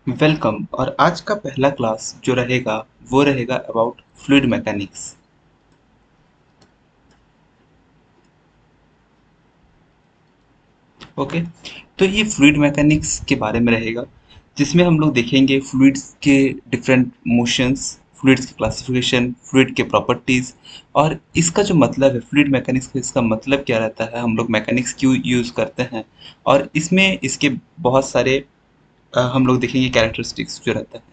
Welcome. और आज का पहला क्लास जो रहेगा वो रहेगा अबाउट फ्लूइड मैकेनिक्स। ओके, तो ये फ्लूइड मैकेनिक्स के बारे में रहेगा जिसमें हम लोग देखेंगे फ्लूइड्स के डिफरेंट मोशंस, फ्लूइड्स की क्लासिफिकेशन, फ्लूइड के प्रॉपर्टीज और इसका जो मतलब है फ्लूइड मैकेनिक्स का, इसका मतलब क्या रहता है, हम लोग मैकेनिक्स क्यों यूज़ करते हैं और इसमें इसके बहुत सारे हम लोग देखेंगे कैरेक्टरिस्टिक्स जो रहता है।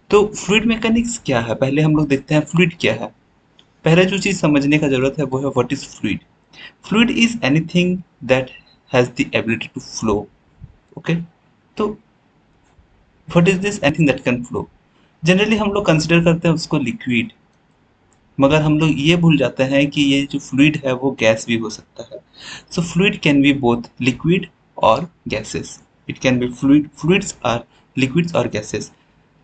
तो फ्लूइड मैकेनिक्स क्या है, पहले हम लोग देखते हैं फ्लूइड क्या है। पहले जो चीज समझने का जरूरत है वो है what is fluid. Fluid is anything that has the ability to flow. Okay, तो what is this anything that can flow. Generally हम लोग कंसिडर करते हैं उसको लिक्विड, मगर हम लोग ये भूल जाते हैं कि ये जो फ्लूइड है वो गैस भी हो सकता है। So fluid can be both liquid और gases. It can be fluid, fluids are liquids और गैसेस।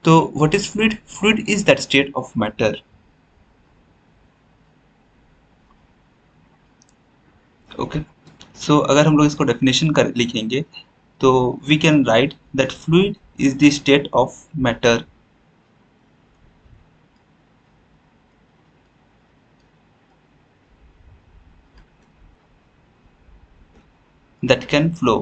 तो what is fluid? Fluid is that state of matter. Okay, so अगर हम लोग इसको डेफिनेशन कर लिखेंगे तो we can write that fluid is the state of matter that can flow.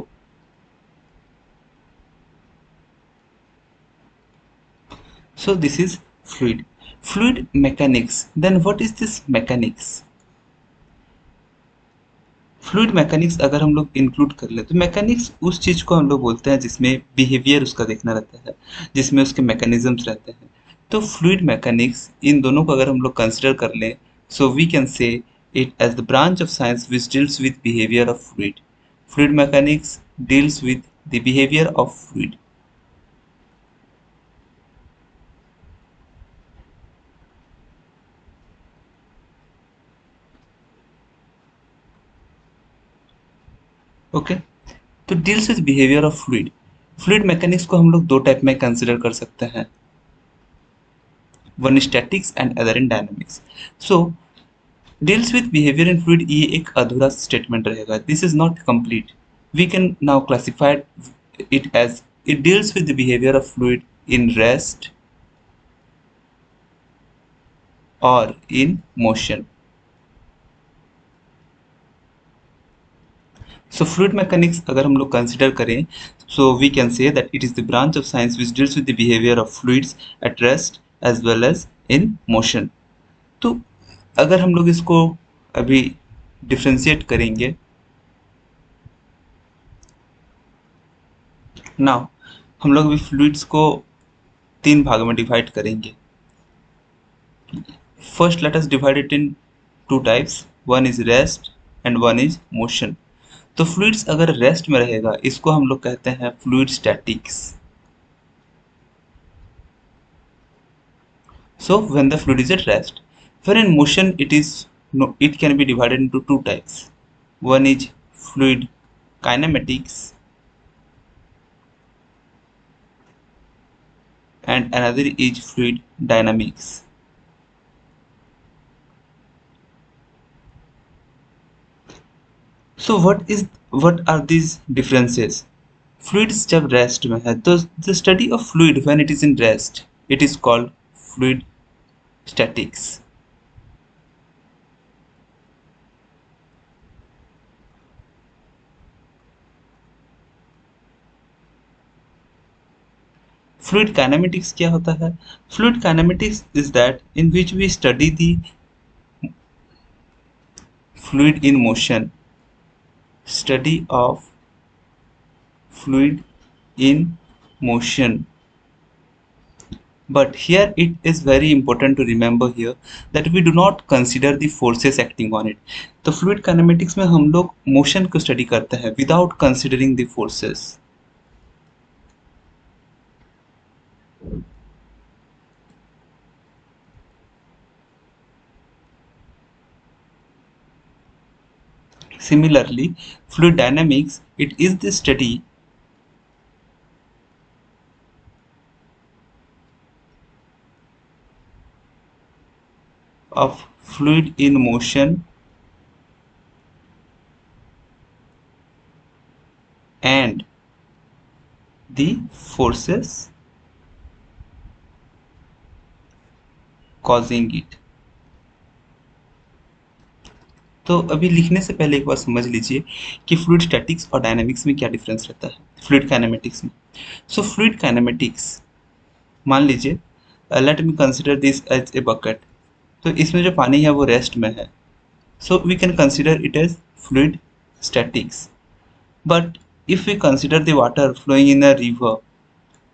So this is fluid. Fluid mechanics. Then what is this mechanics? Fluid mechanics अगर हम लोग इंक्लूड कर ले तो मैकेनिक्स उस चीज को हम लोग बोलते हैं जिसमें बिहेवियर उसका देखना रहता है, जिसमें उसके मैकेनिज्म्स रहते हैं। तो फ्लूइड मैकेनिक्स इन दोनों को अगर हम लोग कंसिडर कर लें, so we can say it as the branch of science which deals with behaviour of fluid. Fluid mechanics deals with the behaviour of fluid. Okay, तो deals with behaviour of fluid. Fluid mechanics को हम लोग दो type में consider कर सकते हैं, one statics and other in dynamics. So deals with behaviour in fluid ये एक अधूरा स्टेटमेंट रहेगा, this is not complete. We can now classify it as it deals with the behaviour of fluid in rest और in motion. So fluid mechanics अगर हम लोग consider करें, so we can say that it is the branch of science which deals with the behaviour of fluids at rest as well as in motion. तो अगर हम लोग इसको अभी डिफ्रेंशिएट करेंगे, नाउ हम लोग अभी फ्लूइड्स को तीन भागों में डिवाइड करेंगे। First let us divide it in two types, one is rest and one is motion. तो फ्लूइड्स अगर रेस्ट में रहेगा इसको हम लोग कहते हैं fluid statics. So when the fluid is at rest, when in motion it is no, it can be divided into two types. One is fluid kinematics and another is fluid dynamics. So what are these differences? Fluids जब rest में है तो the study of fluid when it is in rest, it is called fluid statics. Fluid kinematics क्या होता है? Fluid kinematics is that in which we study the fluid in motion, study of fluid in motion. But here it is very important to remember here that we do not consider the forces acting on it. तो fluid kinematics में हम लोग motion को study करते हैं without considering the forces. Similarly, fluid dynamics, it is the study of fluid in motion and the forces causing it। तो अभी लिखने से पहले एक बार समझ लीजिए कि फ्लूइड स्टैटिक्स और डायनामिक्स में क्या डिफरेंस रहता है फ्लूइड काइनेमेटिक्स में। सो फ्लूइड काइनेमेटिक्स, मान लीजिए let me consider this as a bucket. तो इसमें जो पानी है वो रेस्ट में है, so we can consider it as fluid statics. But if we consider the water flowing in a river,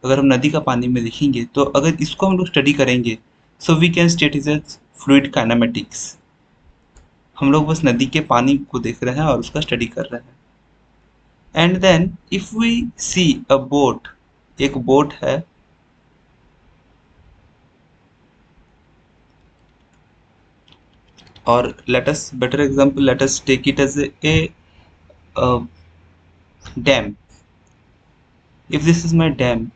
अगर हम नदी का पानी में देखेंगे तो अगर इसको हम लोग स्टडी करेंगे, so we can state is as fluid kinematics. हम लोग बस नदी के पानी को देख रहे हैं और उसका स्टडी कर रहे हैं। And then if we see a boat, एक बोट है, और let us better example, let us take it as a dam. If this is my dam,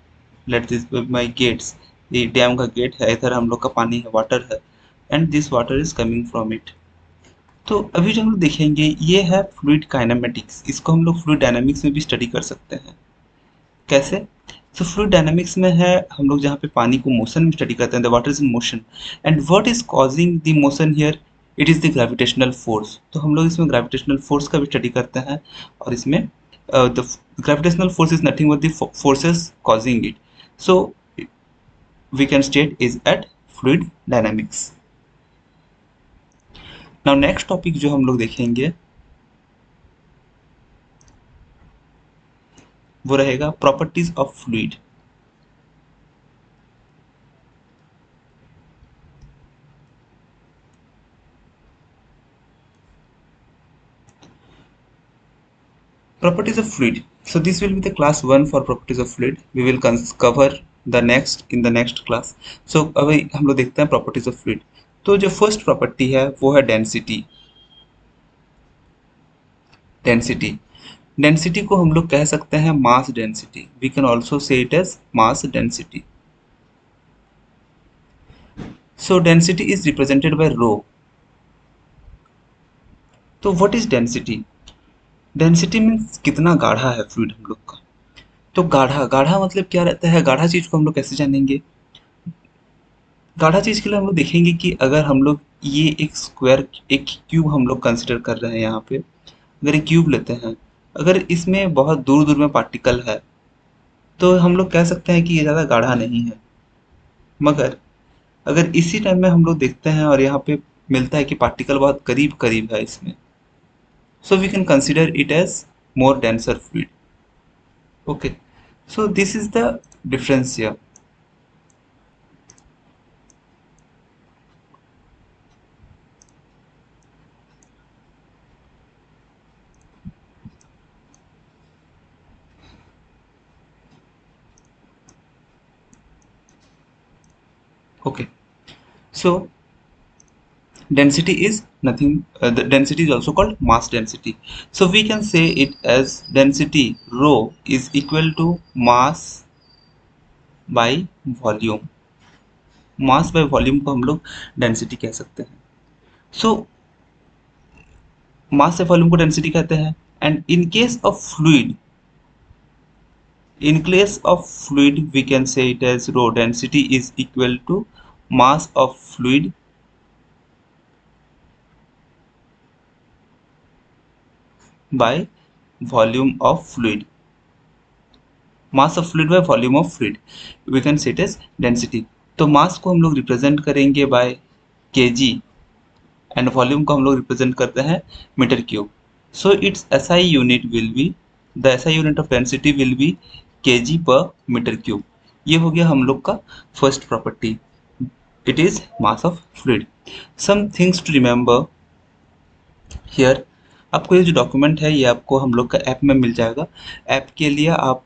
let this be my gates। ये डैम का gate है, इधर हम लोग का पानी है, वाटर है, and this water is coming from it. तो अभी जो हम लोग देखेंगे ये है फ्लूइड काइनेमेटिक्स। इसको हम लोग फ्लूइड डायनामिक्स में भी स्टडी कर सकते हैं। कैसे? तो फ्लूइड डायनामिक्स में है हम लोग जहाँ पे पानी को मोशन में स्टडी करते हैं, the water is in motion and what is causing the motion here, it is the gravitational force. तो हम लोग इसमें ग्रेविटेशनल फोर्स का भी स्टडी करते हैं, और इसमें the gravitational force is nothing but the forces causing it. So we can state is at fluid dynamics. Now next topic जो हम लोग देखेंगे वो रहेगा properties of fluid. Properties of fluid. So this will be the class 1 for properties of fluid. We will cover the next in the next class. So अभी हम लोग देखते हैं properties of fluid। तो जो फर्स्ट प्रॉपर्टी है वो है डेंसिटी। डेंसिटी डेंसिटी को हम लोग कह सकते हैं mass density. We can also say it as mass density. So density is represented by rho. तो what is density? Density means कितना गाढ़ा है फ्लूइड हम लोग का। तो गाढ़ा गाढ़ा मतलब क्या रहता है? गाढ़ा चीज को हम लोग कैसे जानेंगे? गाढ़ा चीज़ के लिए हम लोग देखेंगे कि अगर हम लोग ये एक स्क्वायर, एक क्यूब हम लोग कंसिडर कर रहे हैं यहाँ पे, अगर एक क्यूब लेते हैं, अगर इसमें बहुत दूर दूर में पार्टिकल है तो हम लोग कह सकते हैं कि ये ज़्यादा गाढ़ा नहीं है। मगर अगर इसी टाइम में हम लोग देखते हैं और यहाँ पे मिलता है कि पार्टिकल बहुत करीब करीब है इसमें, so we can consider it as more denser fluid. Okay, so this is the difference here. Okay, so density is nothing, the density is also called mass density. So we can say it as density rho is equal to mass by volume। mass by volume को हम लोग density कह सकते हैं। so mass by volume को density कहते हैं। and in case of fluid we can say it as rho density is equal to mass of fluid by volume of fluid। Mass of fluid by volume of fluid, we can say it as density. तो mass को हम लोग represent करेंगे by KG and volume को हम लोग represent करते हैं metre cube. So it's SI unit will be, the SI unit of density will be kg per metre cube. ये हो गया हम लोग का first property, it is mass of fluid. Some things to remember here. आपको ये जो document है ये आपको हम लोग का ऐप में मिल जाएगा। ऐप के लिए आप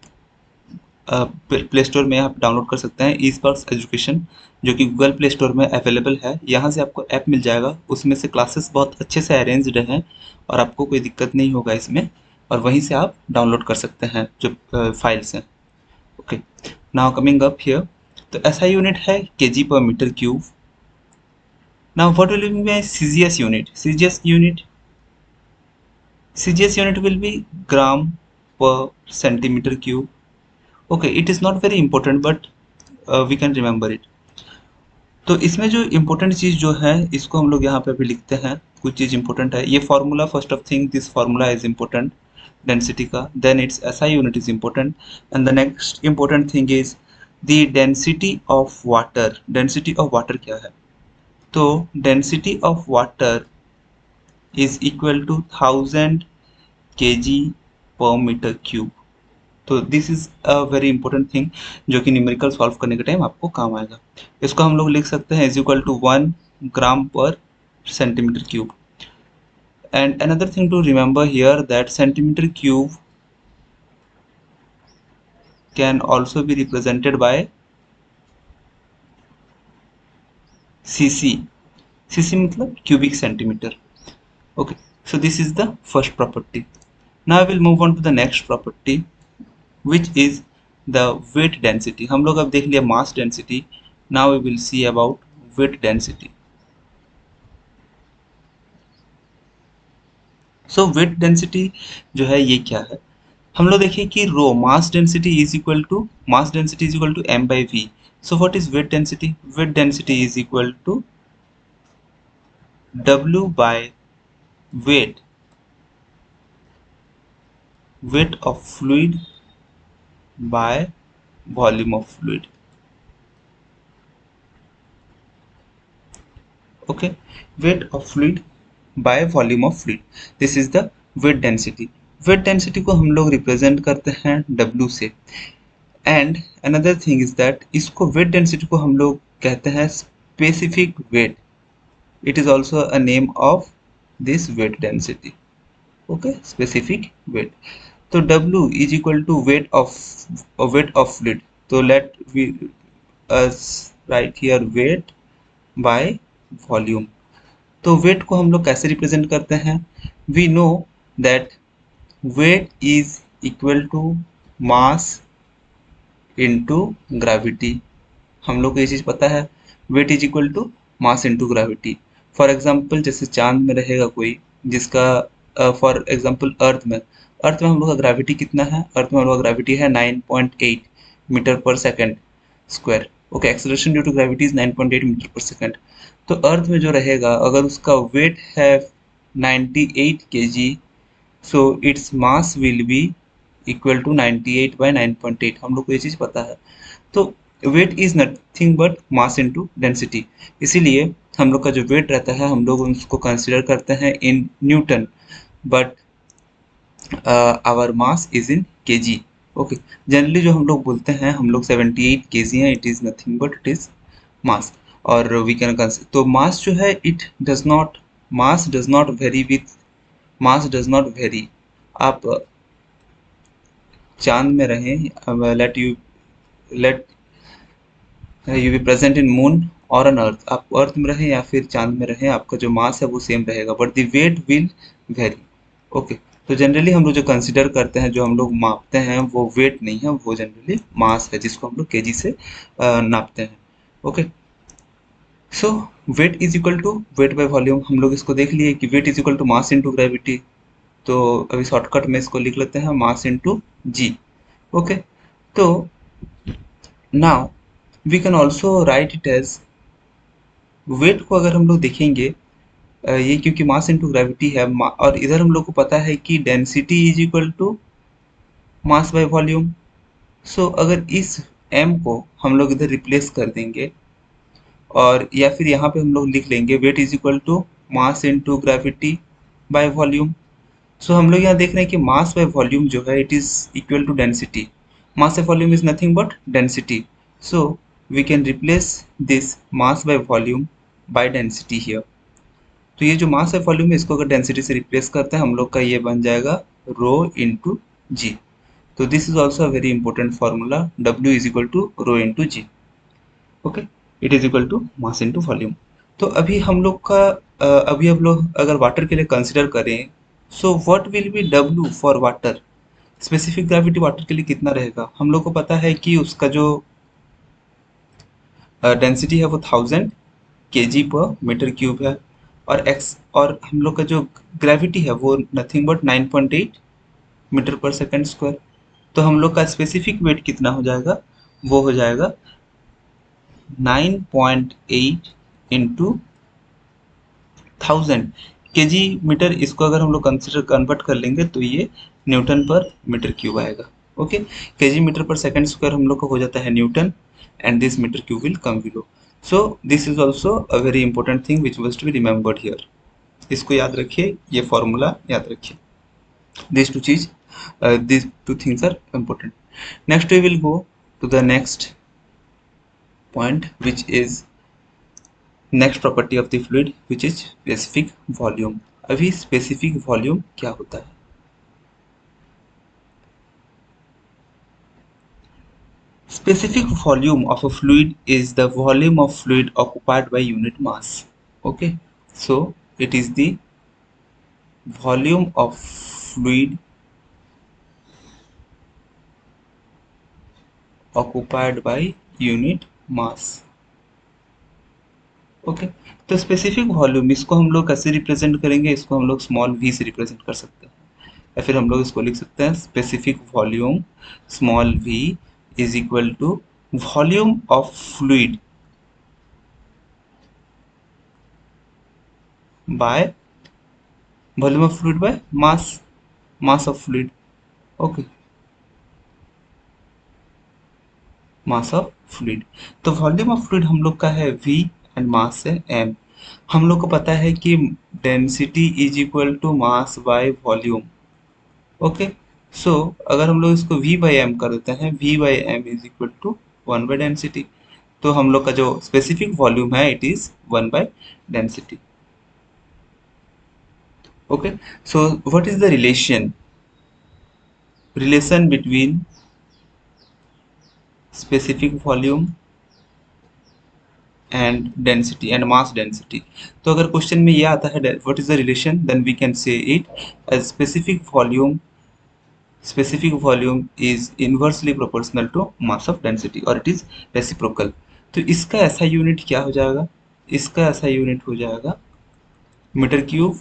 प्ले स्टोर में आप डाउनलोड कर सकते हैं ई स्पार्क्स एजुकेशन, जो कि गूगल प्ले स्टोर में अवेलेबल है। यहाँ से आपको ऐप मिल जाएगा, उसमें से क्लासेस बहुत अच्छे से अरेंज्ड हैं और आपको कोई दिक्कत नहीं होगा इसमें, और वहीं से आप डाउनलोड कर सकते हैं जो फाइल्स हैं। Okay, now coming up here, तो ऐसा यूनिट है KG per metre cube. Now what will be my CGS unit? CGS unit will be gram per centimetre cube. Okay, it is not very important but we can remember it. तो इसमें जो important चीज़ जो है इसको हम लोग यहाँ पे अभी लिखते हैं। कुछ चीज़ इंपॉर्टेंट है, ये formula, first of thing this formula is important density का, then its SI unit is important, and the next important thing is the density of water. Density of water क्या है? तो density of water is equal to 1000 kg per metre cube. तो this is a very important thing जो कि numerical solve करने के time आपको काम आएगा। इसको हम लोग लिख सकते हैं is equal to 1 gram per centimetre cube. And another thing to remember here that centimetre cube can also be represented by CC. CC मतलब cubic centimetre. Okay, so this is the first property. Now I will move on to the next property, which is the weight density. हम लोग अब देख लिया mass density. Now we will see about weight density. So weight density जो है ये क्या है? हम लोग देखिए कि रो mass density is equal to m by v. So what is weight density? Weight density is equal to w by weight of fluid by volume of fluid. Okay, weight of fluid by volume of fluid, this is the weight density. weight density को हम लोग represent करते हैं W से। And another thing is that इसको weight density को हम लोग कहते हैं specific weight. it is also a name of this weight density. okay, specific weight. तो W is equal to weight of fluid. तो let we us write here weight by volume. तो weight को हम लोग कैसे रिप्रेजेंट करते हैं? We know that weight is equal to mass into gravity. हम लोग को ये चीज़ पता है, weight is equal to mass into gravity. For example जैसे चांद में रहेगा कोई जिसका फॉर एग्जांपल अर्थ में हम लोग का ग्रेविटी कितना है? अर्थ में हम लोग का ग्रेविटी है 9.8 metre per second square. Okay, acceleration due to gravity is 9.8 metre per second. तो अर्थ में जो रहेगा अगर उसका वेट है 98 kg, so it's mass will be equal to 98 by 9.8। हम लोग को ये चीज़ पता है। तो weight is nothing but mass into density. इसीलिए हम लोग का जो वेट रहता है हम लोग उसको कंसिडर करते हैं in newton, but our mass is in KG. Okay, generally जो हम लोग बोलते हैं हम लोग 78 kg हैं, it is nothing but it is mass. और वी कैन कंसिडर, तो मास जो है mass does not vary with mass does not vary. आप चांद में रहें, let you be present in moon और ऑन अर्थ, आप अर्थ में रहें या फिर चांद में रहें, आपका जो मास है वो सेम रहेगा but the weight will very. Okay, तो जनरली हम लोग जो कंसिडर करते हैं, जो हम लोग मापते हैं वो वेट नहीं है, वो जनरली मास है जिसको हम लोग केजी से नापते हैं। Okay, so weight is equal to weight by volume. हम लोग इसको देख लिए कि weight is equal to mass into gravity. तो अभी शॉर्टकट में इसको लिख लेते हैं मास इनटू जी। ओके, तो now we can also write it as, weight को अगर हम लोग देखेंगे ये क्योंकि मास इनटू ग्रेविटी है और इधर हम लोग को पता है कि density is equal to mass by volume. So अगर इस m को हम लोग इधर रिप्लेस कर देंगे और या फिर यहाँ पे हम लोग लिख लेंगे weight is equal to mass into gravity by volume. So हम लोग यहाँ देख रहे हैं कि मास बाय वॉल्यूम जो है it is equal to density. Mass by volume is nothing but density. So we can replace this mass by volume by density here. तो ये जो मास बाय वॉल्यूम है इसको अगर डेंसिटी से रिप्लेस करते हैं हम लोग का ये बन जाएगा रो इंटू जी। तो this is also a very important formula, W is equal to rho into g. Okay, it is equal to mass into volume. तो अभी हम लोग का अभी हम लोग अगर वाटर के लिए कंसिडर करें, सो what will B W for water? Specific gravity water के लिए कितना रहेगा? हम लोग को पता है कि उसका जो डेंसिटी है वो 1000 kg पर मीटर क्यूब है और हम लोग का जो ग्रेविटी है वो nothing but 9.8 metre per second square. तो हम लोग का स्पेसिफिक वेट कितना हो जाएगा, वो हो जाएगा 9.8 इंटू 1000 केजी मीटर। इसको अगर हम लोग कंसिडर कन्वर्ट कर लेंगे तो ये न्यूटन पर मीटर क्यूब आएगा। Okay, kg metre per second square हम लोग का हो जाता है newton, and this metre cube will come below. So this is also a very important thing which was to be remembered here. इसको याद रखिए, ये फॉर्मूला याद रखिए। these two cheese these two things are important. Next we will go to the next point, which is next property of the fluid, which is specific volume. अभी specific volume क्या होता है? Specific volume of a fluid is the volume of fluid occupied by unit mass. Okay, so it is the volume of fluid occupied by unit mass. Okay, तो specific volume इसको हम लोग कैसे represent करेंगे? इसको हम लोग स्मॉल वी से रिप्रेजेंट कर सकते हैं, या फिर हम लोग इसको लिख सकते हैं specific volume small v is equal to volume of fluid by volume of fluid by mass, mass of fluid. Okay, mass of fluid. तो वॉल्यूम ऑफ फ्लूइड हम लोग का है v एंड मास है m। हम लोग को पता है कि density is equal to mass by volume. Okay, so अगर हम लोग इसको v बाई एम कर देते हैं, v by m is equal to 1 by density. तो हम लोग का जो स्पेसिफिक वॉल्यूम है it is 1 by density. Okay, so what is the relation between specific volume and density and mass density? तो अगर क्वेश्चन में ये आता है what is the relation, then we can say it as specific volume is inversely proportional to mass of density और it is reciprocal। तो इसका ऐसा यूनिट क्या हो जाएगा? इसका ऐसा यूनिट हो जाएगा मीटर क्यूब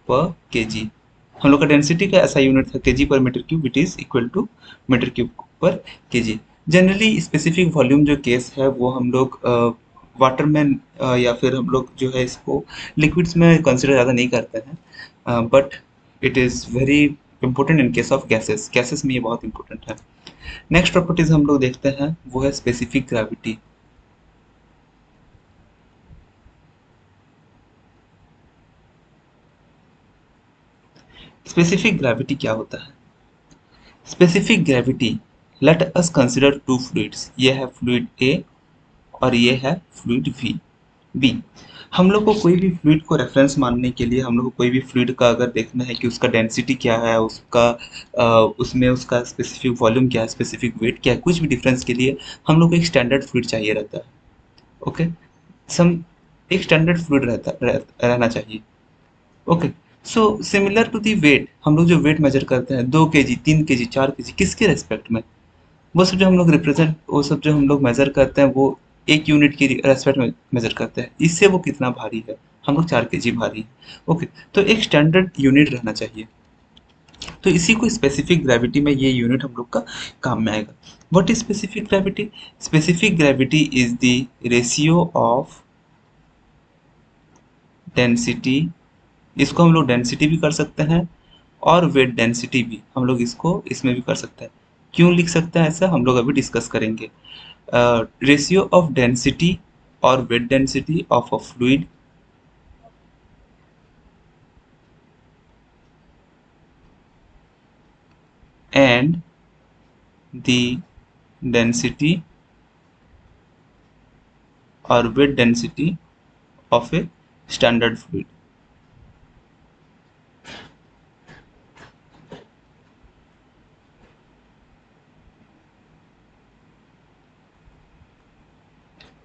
पर केजी। हम लोग का डेंसिटी का ऐसा यूनिट था kg per metre cube, it is equal to metre cube per kg. Generally specific volume जो केस है वो हम लोग वाटर में या फिर हम लोग जो है इसको लिक्विड्स में कंसिडर ज़्यादा नहीं करते हैं, but it is very important in case of gases. Gases में ये बहुत इंपॉर्टेंट है। नेक्स्ट प्रॉपर्टीज हम लोग देखते हैं, वो है स्पेसिफिक ग्रेविटी। स्पेसिफिक ग्रेविटी क्या होता है? Specific gravity, let us consider two fluids. ये है फ्लूइड ए और ये है फ्लूइड वी बी। हम लोग को कोई भी फ्लूइड को रेफरेंस मानने के लिए हम लोग को कोई भी फ्लूइड का अगर देखना है कि उसका डेंसिटी क्या है, उसका उसमें उसका स्पेसिफिक वॉल्यूम क्या है, स्पेसिफिक वेट क्या है, कुछ भी डिफरेंस के लिए हम लोग को एक स्टैंडर्ड फ्लूइड चाहिए रहता है। ओके, सम एक स्टैंडर्ड फ्लूइड रहना चाहिए। Okay, so similar to the weight, हम लोग जो वेट मेजर करते हैं 2 kg 3 kg 4 kg, किसके रेस्पेक्ट में? वो सब जो हम लोग मेजर करते हैं वो एक यूनिट की रेस्पेक्ट में मेजर करते हैं। इससे वो कितना भारी है? हम लोग 4 kg भारी है। ओके, तो एक स्टैंडर्ड यूनिट रहना चाहिए। तो इसी को स्पेसिफिक ग्रेविटी में ये यूनिट हम लोग का काम में आएगा। What is specific gravity? Specific gravity is the ratio of density, इसको हम लोग डेंसिटी भी कर सकते हैं और वेट डेंसिटी भी हम लोग इसको इसमें भी कर सकते हैं। क्यों लिख सकते हैं ऐसा, हम लोग अभी डिस्कस करेंगे। रेशियो ऑफ डेंसिटी और weight density of a fluid and the density or weight density of a standard fluid।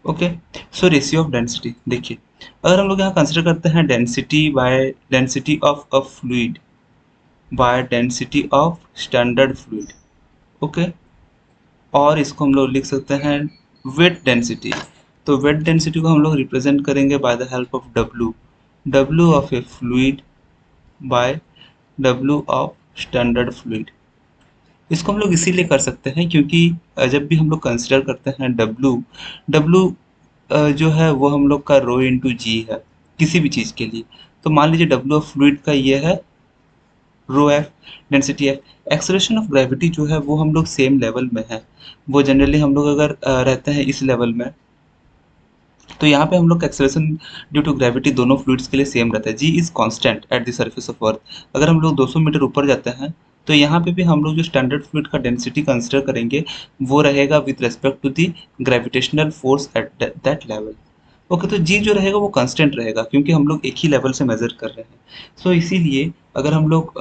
Okay, so ratio of density देखिए, अगर हम लोग यहाँ कंसिडर करते हैं density bye density of a fluid by density of standard fluid. Okay, और इसको हम लोग लिख सकते हैं वेट डेंसिटी। तो वेट डेंसिटी को हम लोग रिप्रेजेंट करेंगे by the help of W, W of A fluid by W of standard fluid. इसको हम लोग इसीलिए कर सकते हैं क्योंकि जब भी हम लोग कंसिडर करते हैं डब्लू, डब्लू जो है वो हम लोग का रो इंटू जी है किसी भी चीज़ के लिए। तो मान लीजिए डब्लू ऑफ फ्लूइड का ये है rho F, density F. Acceleration of gravity जो है वो हम लोग सेम लेवल में है। वो जनरली हम लोग अगर रहते हैं इस लेवल में, तो यहाँ पे हम लोग का एक्सेलरेशन ड्यू टू ग्रेविटी दोनों फ्लूइड्स के लिए सेम रहता है। G is constant at the surface of earth. अगर हम लोग 200 मीटर ऊपर जाते हैं तो यहाँ पे भी हम लोग जो स्टैंडर्ड फ्लूइड का डेंसिटी कंसिडर करेंगे वो रहेगा with respect to the gravitational force at that level. Okay, तो जी जो रहेगा वो कांस्टेंट रहेगा क्योंकि हम लोग एक ही लेवल से मेजर कर रहे हैं। सो इसीलिए अगर हम लोग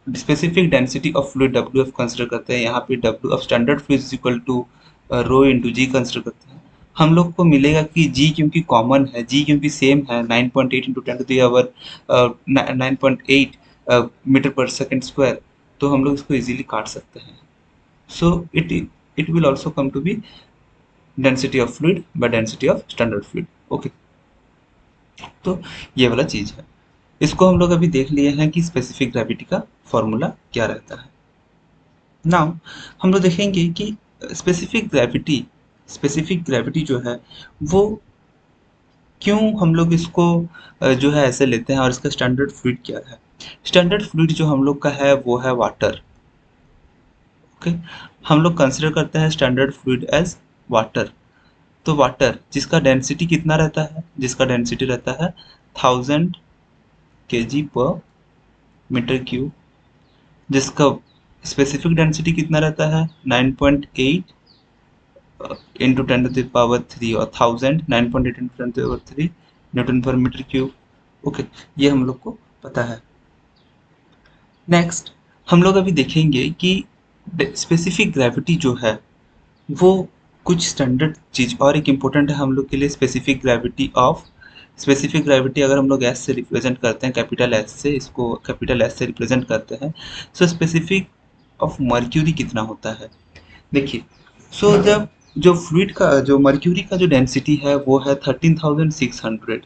specific density of fluid W F consider करते हैं, यहाँ पे W of standard fluid is equal to rho into g consider करते हैं, हम लोग को मिलेगा कि जी क्योंकि कॉमन है, जी क्योंकि सेम है 9.8 into ten to the power 9.8 metre per second square, तो हम लोग इसको इजीली काट सकते हैं। So it will also come to be density of fluid by density of standard fluid. Okay, तो ये वाला चीज है। इसको हम लोग अभी देख लिए हैं कि स्पेसिफिक ग्रेविटी का फॉर्मूला क्या रहता है। नाउ हम लोग देखेंगे कि स्पेसिफिक ग्रेविटी जो है वो क्यों हम लोग इसको जो है ऐसे लेते हैं और इसका स्टैंडर्ड फ्लूइड क्या है। स्टैंडर्ड फ्लूइड जो हम लोग का है वो है वाटर। ओके, हम लोग कंसिडर करते हैं स्टैंडर्ड फ्लूइड एज वाटर। तो वाटर जिसका डेंसिटी कितना रहता है, जिसका डेंसिटी रहता है 1000 kg पर मीटर क्यूब, जिसका स्पेसिफिक डेंसिटी कितना रहता है 9.8 into ten to the power three, और 1000 9.8 into ten to the power three newton per metre cube. Okay, ये हम लोग को पता है। नेक्स्ट हम लोग अभी देखेंगे कि स्पेसिफिक ग्रेविटी जो है वो कुछ स्टैंडर्ड चीज और एक इम्पोर्टेंट है हम लोग के लिए, स्पेसिफिक ग्रेविटी अगर हम लोग एस से रिप्रेजेंट करते हैं, कैपिटल एस से, इसको कैपिटल एस से रिप्रेजेंट करते हैं। सो स्पेसिफिक ऑफ मर्क्यूरी कितना होता है, देखिए। सो जब जो फ्लूइड का जो मर्क्यूरी का जो डेंसिटी है वो है 13,600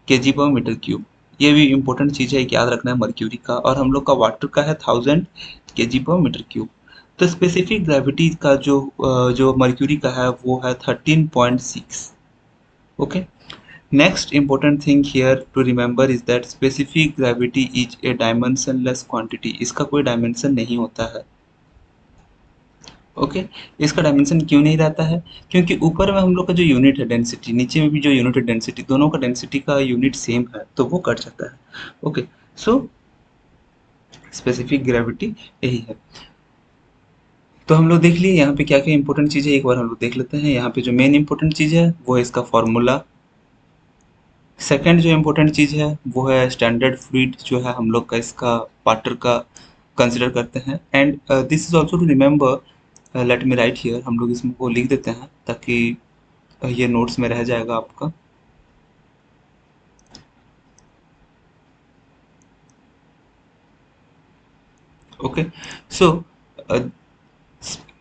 kg पर मीटर क्यूब। ये भी इंपॉर्टेंट चीज़ है, याद रखना है मर्क्यूरी का। और हम लोग का वाटर का है 1000 kg पर मीटर क्यूब। तो स्पेसिफिक ग्रेविटी का जो मर्क्यूरी का है वो है 13.6। Okay, next important thing here to remember is that specific gravity is a dimensionless quantity. इसका कोई डायमेंशन नहीं होता है। ओके, इसका डायमेंशन क्यों नहीं रहता है, क्योंकि ऊपर में हम लोग का जो यूनिट है डेंसिटी, नीचे में भी जो यूनिट है डेंसिटी, दोनों का डेंसिटी का यूनिट सेम है तो वो कट जाता है। ओके, सो स्पेसिफिक ग्रेविटी यही है। तो हम लोग देख लिए यहाँ पे क्या क्या इंपॉर्टेंट चीज़ है, एक बार हम लोग देख लेते हैं। यहाँ पे जो मेन इंपॉर्टेंट चीज़ है वो है इसका फॉर्मूला। सेकेंड जो इम्पोर्टेंट चीज़ है वो है स्टैंडर्ड फ्लूइड जो है हम लोग का, इसका वाटर का कंसिडर करते हैं। And this is also to remember, let me write here, हम लोग इसमें को लिख देते हैं ताकि ये नोट्स में रह जाएगा आपका। ओके, सो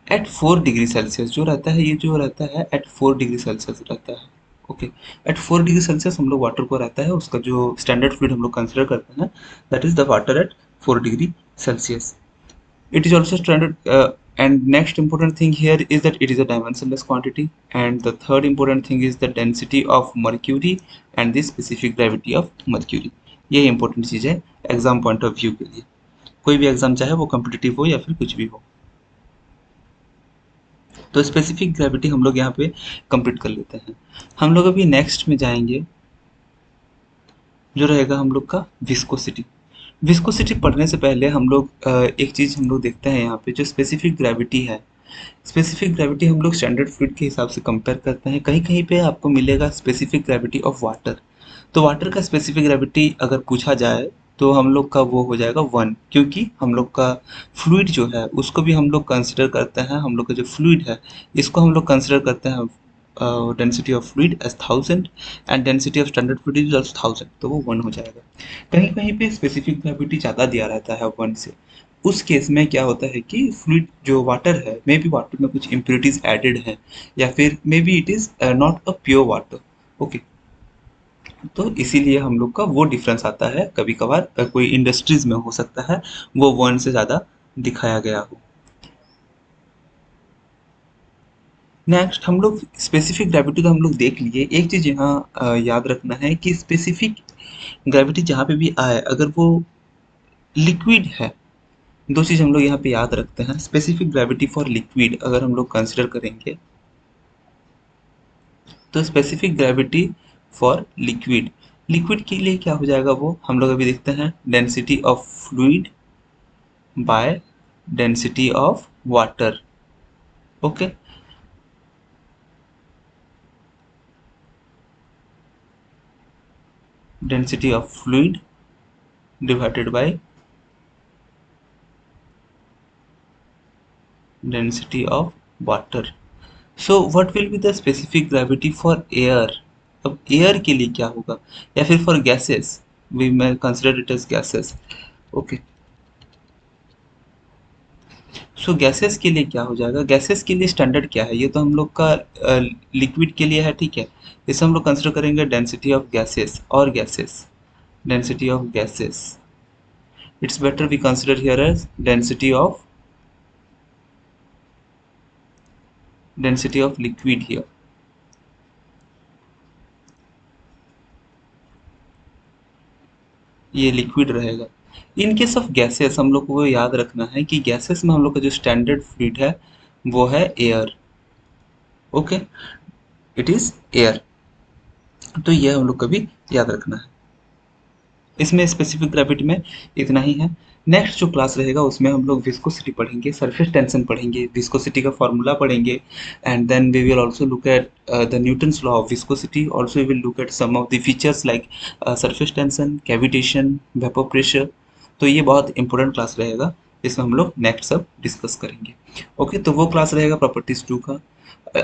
एट 4 डिग्री सेल्सियस जो रहता है, ये जो रहता है एट 4 डिग्री सेल्सियस रहता है। ओके, एट 4 डिग्री सेल्सियस हम लोग वाटर को रहता है, उसका जो स्टैंडर्ड फ्लूइड हम लोग कंसिडर करते हैं that is the water at 4 degree Celsius. It is also standard, and next important thing here is that it is a dimensionless quantity, and the third important thing is the density of mercury and the specific gravity of mercury। ये important चीज़ है exam point of view के लिए, कोई भी exam चाहे वो competitive हो या फिर कुछ भी हो। तो स्पेसिफिक ग्रेविटी हम लोग यहाँ पे कंप्लीट कर लेते हैं। हम लोग अभी नेक्स्ट में जाएंगे जो रहेगा हम लोग का विस्कोसिटी। विस्कोसिटी पढ़ने से पहले हम लोग एक चीज़ हम लोग देखते हैं यहाँ पे, जो स्पेसिफिक ग्रेविटी है। स्पेसिफिक ग्रेविटी हम लोग स्टैंडर्ड फ्लूइड के हिसाब से कंपेयर करते हैं। कहीं कहीं पे आपको मिलेगा स्पेसिफिक ग्रेविटी ऑफ वाटर। तो वाटर का स्पेसिफिक ग्रेविटी अगर पूछा जाए तो हम लोग का वो हो जाएगा 1, क्योंकि हम लोग का फ्लूइड जो है उसको भी हम लोग कंसिडर करते हैं। हम लोग का जो फ्लूइड है इसको हम लोग कंसिडर करते हैं density of fluid as 1000 and density of standard fluid is also 1000, तो वो 1 हो जाएगा। कहीं कहीं पे स्पेसिफिक ग्रेविटी ज़्यादा दिया रहता है 1 से। उस केस में क्या होता है कि फ्लूइड जो वाटर है, मे बी वाटर में कुछ इम्प्योरिटीज एडेड है, या फिर may be it is not a pure water. Okay, तो इसीलिए हम लोग का वो डिफरेंस आता है। कभी कभार कोई इंडस्ट्रीज में हो सकता है वो 1 से ज़्यादा दिखाया गया हो। नेक्स्ट हम लोग स्पेसिफिक ग्रेविटी तो हम लोग देख लिए। एक चीज़ यहाँ याद रखना है कि स्पेसिफिक ग्रेविटी जहाँ पे भी आए, अगर वो लिक्विड है, दो चीज़ हम लोग यहाँ पे याद रखते हैं। स्पेसिफिक ग्रेविटी फॉर लिक्विड अगर हम लोग कंसिडर करेंगे, तो specific gravity for liquid, liquid के लिए क्या हो जाएगा, वो हम लोग अभी देखते हैं। Density of fluid by density of water. Okay, density of fluid divided by density of water. So what will be the specific gravity for air. अब एयर के लिए क्या होगा, या फिर for gases, we may consider it as gases. Okay, so gases के लिए क्या हो जाएगा, गैसेस के लिए स्टैंडर्ड क्या है, ये तो हम लोग का लिक्विड के लिए है, ठीक है। इसे हम लोग कंसिडर करेंगे डेंसिटी ऑफ गैसेस और gases, density of gases. It's better we consider here as density of liquid here. ये लिक्विड रहेगा। इन केस ऑफ गैसेस हम लोग को याद रखना है कि गैसेस में हम लोग का जो स्टैंडर्ड फ्लूइड है वो है air. Okay, it is air. तो ये हम लोग को भी याद रखना है। इसमें स्पेसिफिक ग्रेविटी में इतना ही है। नेक्स्ट जो क्लास रहेगा उसमें हम लोग विस्कोसिटी पढ़ेंगे, सरफेस टेंशन पढ़ेंगे, विस्कोसिटी का फॉर्मूला पढ़ेंगे, and then we will also look at the Newton's law of viscosity. Also we will look at some of the features like surface tension, cavitation, vapour pressure. तो ये बहुत important class रहेगा, इसमें हम लोग next सब discuss करेंगे। Okay, तो वो क्लास रहेगा प्रॉपर्टीज 2 का।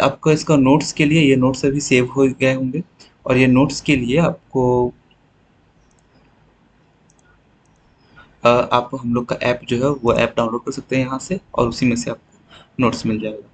आपको इसका नोट्स के लिए, ये नोट्स अभी सेव हो गए होंगे, और ये नोट्स के लिए आपको आप हम लोग का ऐप जो है वो ऐप डाउनलोड कर सकते हैं यहाँ से, और उसी में से आपको नोट्स मिल जाएगा।